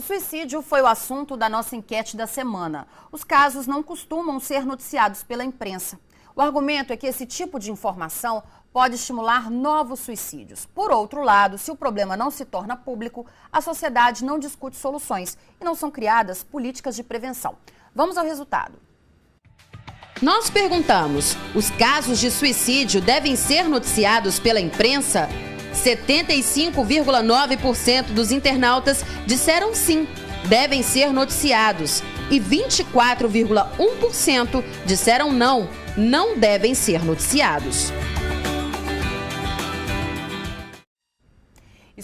suicídio foi o assunto da nossa enquete da semana. Os casos não costumam ser noticiados pela imprensa. O argumento é que esse tipo de informação pode estimular novos suicídios. Por outro lado, se o problema não se torna público, a sociedade não discute soluções e não são criadas políticas de prevenção. Vamos ao resultado. Nós perguntamos: os casos de suicídio devem ser noticiados pela imprensa? 75,9% dos internautas disseram sim, devem ser noticiados. E 24,1% disseram não, não devem ser noticiados. E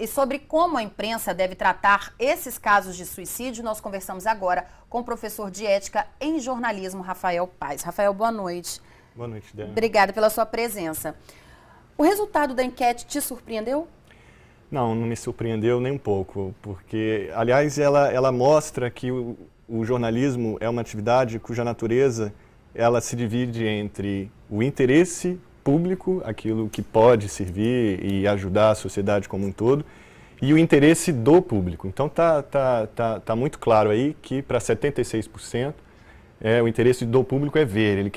sobre como a imprensa deve tratar esses casos de suicídio, nós conversamos agora com o professor de ética em jornalismo, Rafael Paes. Rafael, boa noite. Boa noite, Débora. Obrigada pela sua presença. O resultado da enquete te surpreendeu? Não, não me surpreendeu nem um pouco, porque, aliás, ela mostra que o jornalismo é uma atividade cuja natureza ela se divide entre o interesse público, aquilo que pode servir e ajudar a sociedade como um todo, e o interesse do público. Então tá muito claro aí que para 76% o interesse do público é ver, ele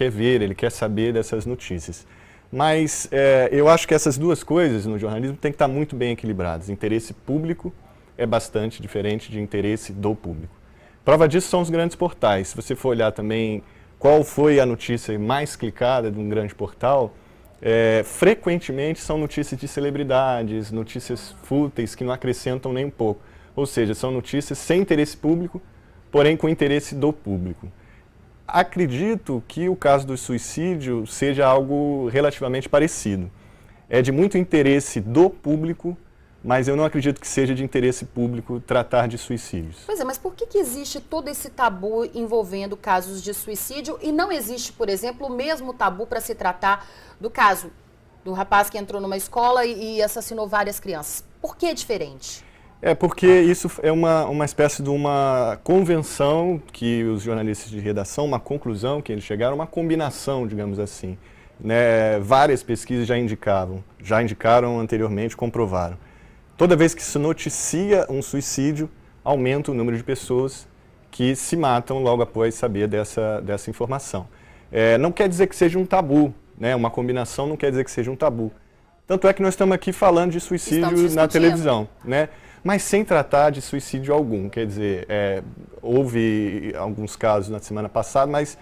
quer saber dessas notícias. Mas eu acho que essas duas coisas no jornalismo têm que estar muito bem equilibradas. Interesse público é bastante diferente de interesse do público. Prova disso são os grandes portais. Se você for olhar também qual foi a notícia mais clicada de um grande portal, frequentemente são notícias de celebridades, notícias fúteis que não acrescentam nem um pouco. Ou seja, são notícias sem interesse público, porém com interesse do público. Acredito que o caso do suicídio seja algo relativamente parecido. É de muito interesse do público, mas eu não acredito que seja de interesse público tratar de suicídios. Pois é, mas por que existe todo esse tabu envolvendo casos de suicídio e não existe, por exemplo, o mesmo tabu para se tratar do caso do rapaz que entrou numa escola e assassinou várias crianças? Por que é diferente? Porque isso é uma espécie de uma convenção que os jornalistas de redação, uma conclusão que eles chegaram, uma combinação, digamos assim. Várias pesquisas já indicaram anteriormente, comprovaram. Toda vez que se noticia um suicídio, aumenta o número de pessoas que se matam logo após saber dessa informação. Não quer dizer que seja um tabu, uma combinação não quer dizer que seja um tabu. Tanto é que nós estamos aqui falando de suicídio na televisão, mas sem tratar de suicídio algum. Quer dizer, houve alguns casos na semana passada, mas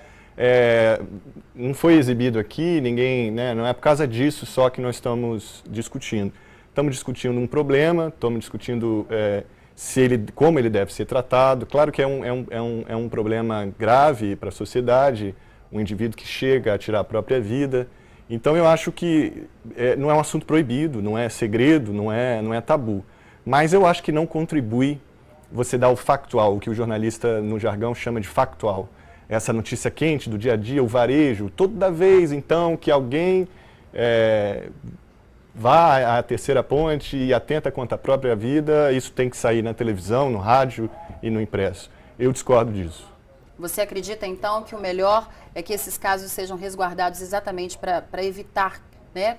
não foi exibido aqui, ninguém, não é por causa disso só que nós estamos discutindo. Estamos discutindo um problema, estamos discutindo como ele deve ser tratado. Claro que é um problema grave para a sociedade, um indivíduo que chega a tirar a própria vida. Então eu acho que não é um assunto proibido, não é segredo, não é tabu. Mas eu acho que não contribui você dar o factual, o que o jornalista no jargão chama de factual. Essa notícia quente do dia a dia, o varejo, toda vez então que alguém vá à terceira ponte e atenta contra a própria vida, isso tem que sair na televisão, no rádio e no impresso. Eu discordo disso. Você acredita então que o melhor é que esses casos sejam resguardados exatamente para evitar,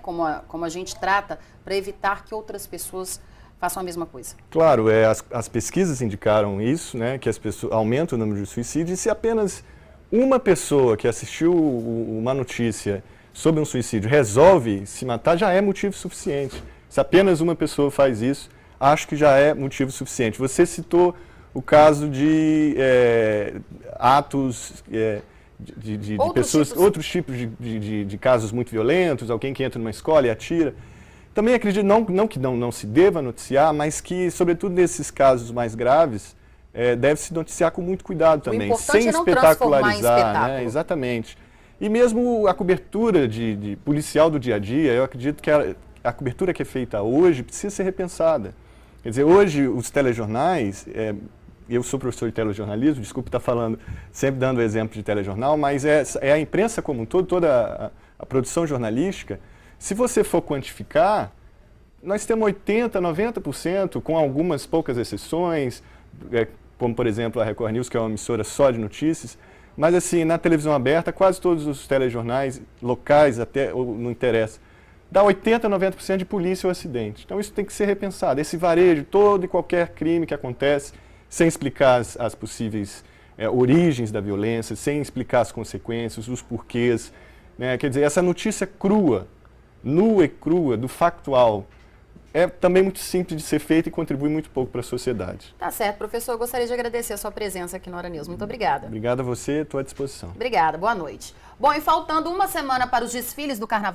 como a gente trata, para evitar que outras pessoas façam a mesma coisa? Claro, as pesquisas indicaram isso, que as pessoas aumentam o número de suicídios, e se apenas uma pessoa que assistiu uma notícia sobre um suicídio resolve se matar, já é motivo suficiente. Se apenas uma pessoa faz isso, acho que já é motivo suficiente. Você citou o caso de atos de pessoas, outros tipos de casos muito violentos, alguém que entra numa escola e atira. Também acredito, não que não se deva noticiar, mas que, sobretudo nesses casos mais graves, deve-se noticiar com muito cuidado também, sem espetacularizar. Exatamente. E mesmo a cobertura de policial do dia a dia, eu acredito que a cobertura que é feita hoje precisa ser repensada. Quer dizer, hoje os telejornais, eu sou professor de telejornalismo, desculpe estar falando, sempre dando o exemplo de telejornal, mas é a imprensa como um todo, toda a produção jornalística. Se você for quantificar, nós temos 80%, 90%, com algumas poucas exceções, como por exemplo a Record News, que é uma emissora só de notícias, mas assim, na televisão aberta, quase todos os telejornais locais, até não interessa, dá 80%, 90% de polícia ou acidente. Então isso tem que ser repensado. Esse varejo, todo e qualquer crime que acontece, sem explicar as possíveis origens da violência, sem explicar as consequências, os porquês. Né? Quer dizer, essa notícia crua, nua e crua, do factual, é também muito simples de ser feita e contribui muito pouco para a sociedade. Tá certo, professor. Eu gostaria de agradecer a sua presença aqui no Hora News. Muito obrigada. Obrigado a você, estou à disposição. Obrigada, boa noite. Bom, e faltando uma semana para os desfiles do Carnaval